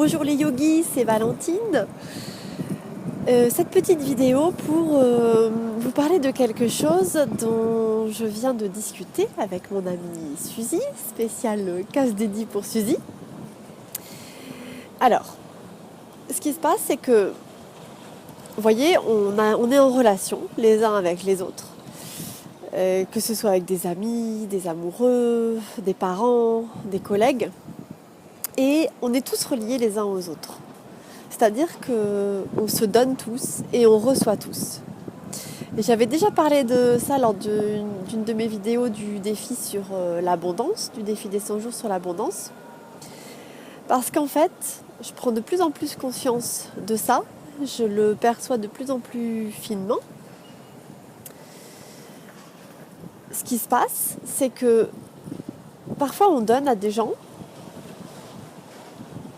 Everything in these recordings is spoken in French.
Bonjour les yogis, c'est Valentine. Cette petite vidéo pour vous parler de quelque chose dont je viens de discuter avec mon amie Suzy, spécial casse dédié pour Suzy. Alors, ce qui se passe, c'est que, vous voyez, on est en relation les uns avec les autres. Que ce soit avec des amis, des amoureux, des parents, des collègues. Et on est tous reliés les uns aux autres. C'est-à-dire qu'on se donne tous et on reçoit tous. Et j'avais déjà parlé de ça lors d'une de mes vidéos du défi sur l'abondance, du défi des 100 jours sur l'abondance. Parce qu'en fait, je prends de plus en plus conscience de ça. Je le perçois de plus en plus finement. Ce qui se passe, c'est que parfois on donne à des gens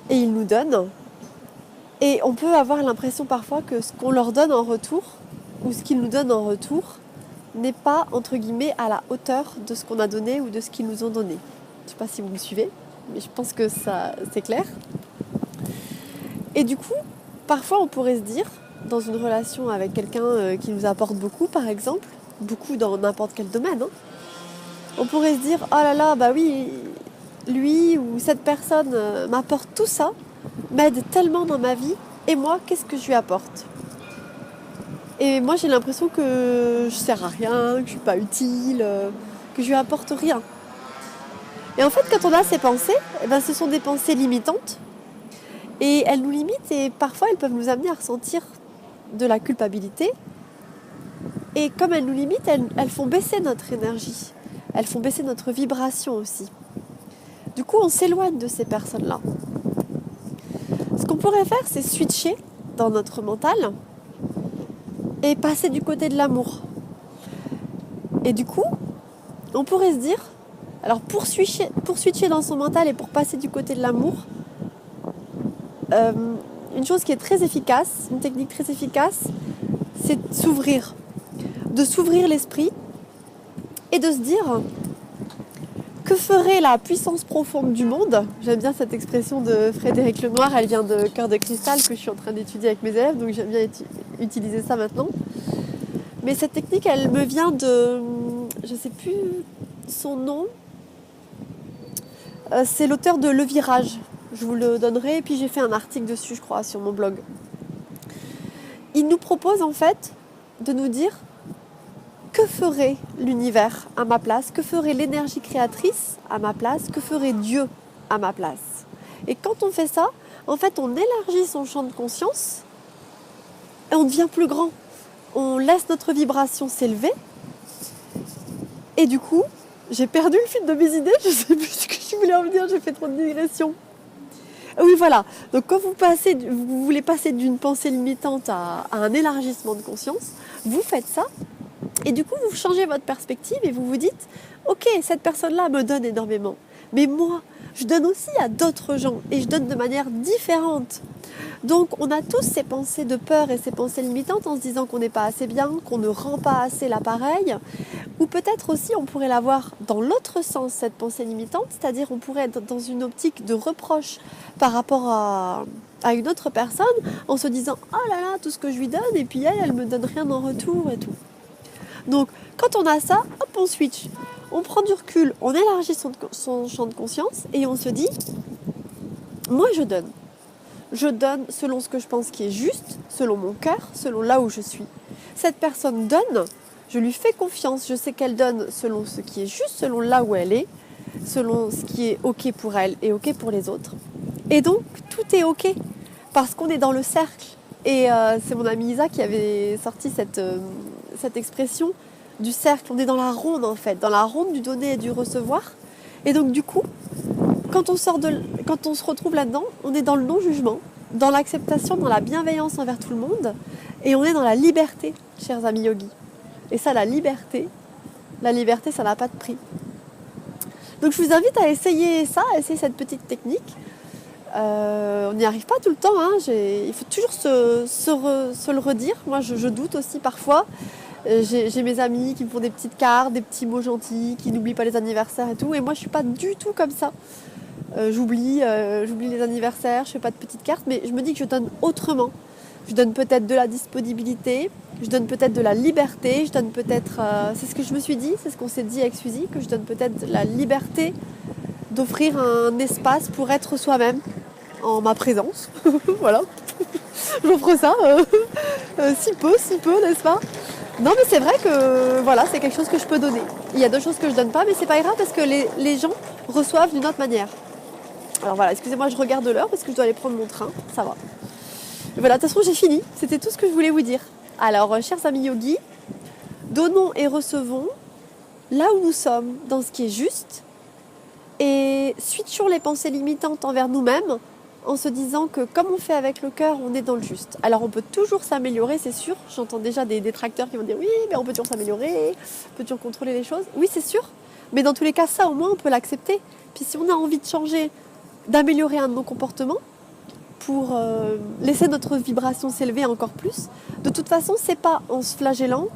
et ils nous donnent. Et on peut avoir l'impression parfois que ce qu'on leur donne en retour, ou ce qu'ils nous donnent en retour, n'est pas, entre guillemets, à la hauteur de ce qu'on a donné ou de ce qu'ils nous ont donné. Je ne sais pas si vous me suivez, mais je pense que ça, c'est clair. Et du coup, parfois on pourrait se dire, dans une relation avec quelqu'un qui nous apporte beaucoup, par exemple, beaucoup dans n'importe quel domaine, on pourrait se dire, oh là là, bah oui, lui ou cette personne m'apporte tout ça, m'aide tellement dans ma vie, et moi, qu'est-ce que je lui apporte ? Et moi, j'ai l'impression que je sers à rien, que je suis pas utile, que je lui apporte rien. Et en fait, quand on a ces pensées, ce sont des pensées limitantes, et elles nous limitent, et parfois elles peuvent nous amener à ressentir de la culpabilité. Et comme elles nous limitent, elles font baisser notre énergie, elles font baisser notre vibration aussi. Du coup, on s'éloigne de ces personnes-là. Ce qu'on pourrait faire, c'est switcher dans notre mental et passer du côté de l'amour. Et du coup, on pourrait se dire, alors pour switcher dans son mental et pour passer du côté de l'amour, une chose qui est très efficace, une technique très efficace, c'est de s'ouvrir l'esprit et de se dire, que ferait la puissance profonde du monde ? J'aime bien cette expression de Frédéric Lenoir, elle vient de Cœur de cristal que je suis en train d'étudier avec mes élèves, donc j'aime bien utiliser ça maintenant. Mais cette technique, elle me vient de, je ne sais plus son nom, c'est l'auteur de Le Virage. Je vous le donnerai, et puis j'ai fait un article dessus, je crois, sur mon blog. Il nous propose en fait de nous dire que ferait l'univers à ma place, que ferait l'énergie créatrice à ma place, que ferait Dieu à ma place. Et quand on fait ça, en fait, on élargit son champ de conscience et on devient plus grand. On laisse notre vibration s'élever. Et du coup, j'ai perdu le fil de mes idées, je ne sais plus ce que je voulais en dire, j'ai fait trop de digressions. Oui, voilà. Donc quand vous voulez passer d'une pensée limitante à un élargissement de conscience, vous faites ça. Et du coup, vous changez votre perspective et vous vous dites « Ok, cette personne-là me donne énormément. Mais moi, je donne aussi à d'autres gens et je donne de manière différente. » Donc, on a tous ces pensées de peur et ces pensées limitantes en se disant qu'on n'est pas assez bien, qu'on ne rend pas assez l'appareil. Ou peut-être aussi, on pourrait l'avoir dans l'autre sens, cette pensée limitante, c'est-à-dire on pourrait être dans une optique de reproche par rapport à une autre personne en se disant « Oh là là, tout ce que je lui donne et puis elle me donne rien en retour et tout. » Donc, quand on a ça, hop, on switch. On prend du recul, on élargit son champ de conscience et on se dit, moi je donne. Je donne selon ce que je pense qui est juste, selon mon cœur, selon là où je suis. Cette personne donne, je lui fais confiance, je sais qu'elle donne selon ce qui est juste, selon là où elle est, selon ce qui est OK pour elle et OK pour les autres. Et donc, tout est OK, parce qu'on est dans le cercle. Et c'est mon amie Isa qui avait sorti cette expression du cercle. On est dans la ronde en fait, dans la ronde du donner et du recevoir. Et donc du coup, quand on se retrouve là-dedans, on est dans le non-jugement, dans l'acceptation, dans la bienveillance envers tout le monde. Et on est dans la liberté, chers amis yogis. Et ça, la liberté, ça n'a pas de prix. Donc je vous invite à essayer ça, à essayer cette petite technique. On n'y arrive pas tout le temps, il faut toujours se le redire. Moi je doute aussi parfois. J'ai mes amis qui me font des petites cartes, des petits mots gentils, qui n'oublient pas les anniversaires et tout. Et moi je suis pas du tout comme ça. j'oublie les anniversaires, je fais pas de petites cartes, mais je me dis que je donne autrement. Je donne peut-être de la disponibilité, je donne peut-être de la liberté, je donne peut-être, c'est ce que je me suis dit, c'est ce qu'on s'est dit avec Suzy, que je donne peut-être de la liberté d'offrir un espace pour être soi-même en ma présence. Voilà, j'offre ça, si peu, n'est-ce pas? Non mais c'est vrai que voilà, c'est quelque chose que je peux donner. Il y a d'autres choses que je donne pas, mais c'est pas grave parce que les gens reçoivent d'une autre manière. Alors voilà, excusez-moi, je regarde l'heure parce que je dois aller prendre mon train, ça va. Et voilà, de toute façon j'ai fini, c'était tout ce que je voulais vous dire. Alors chers amis yogis, donnons et recevons là où nous sommes, dans ce qui est juste, et switchons les pensées limitantes envers nous-mêmes en se disant que comme on fait avec le cœur, on est dans le juste. Alors on peut toujours s'améliorer, c'est sûr. J'entends déjà des détracteurs qui vont dire oui, mais on peut toujours s'améliorer, on peut toujours contrôler les choses. Oui, c'est sûr. Mais dans tous les cas, ça au moins, on peut l'accepter. Puis si on a envie de changer, d'améliorer un de nos comportements pour laisser notre vibration s'élever encore plus, de toute façon, c'est pas en se flagellant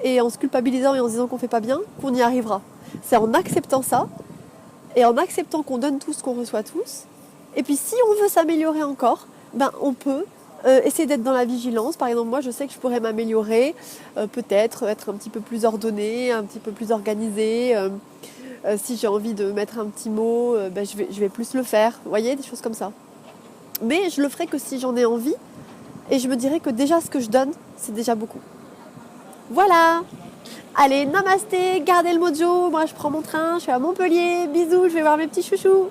et en se culpabilisant et en se disant qu'on fait pas bien qu'on y arrivera. C'est en acceptant ça et en acceptant qu'on donne tout ce qu'on reçoit tous. Et puis si on veut s'améliorer encore, ben on peut essayer d'être dans la vigilance. Par exemple, moi je sais que je pourrais m'améliorer, peut-être être un petit peu plus ordonnée, un petit peu plus organisée. Si j'ai envie de mettre un petit mot, ben, je vais plus le faire. Vous voyez, des choses comme ça. Mais je le ferai que si j'en ai envie. Et je me dirais que déjà ce que je donne, c'est déjà beaucoup. Voilà. Allez, namasté, gardez le mojo. Moi je prends mon train, je suis à Montpellier. Bisous, je vais voir mes petits chouchous.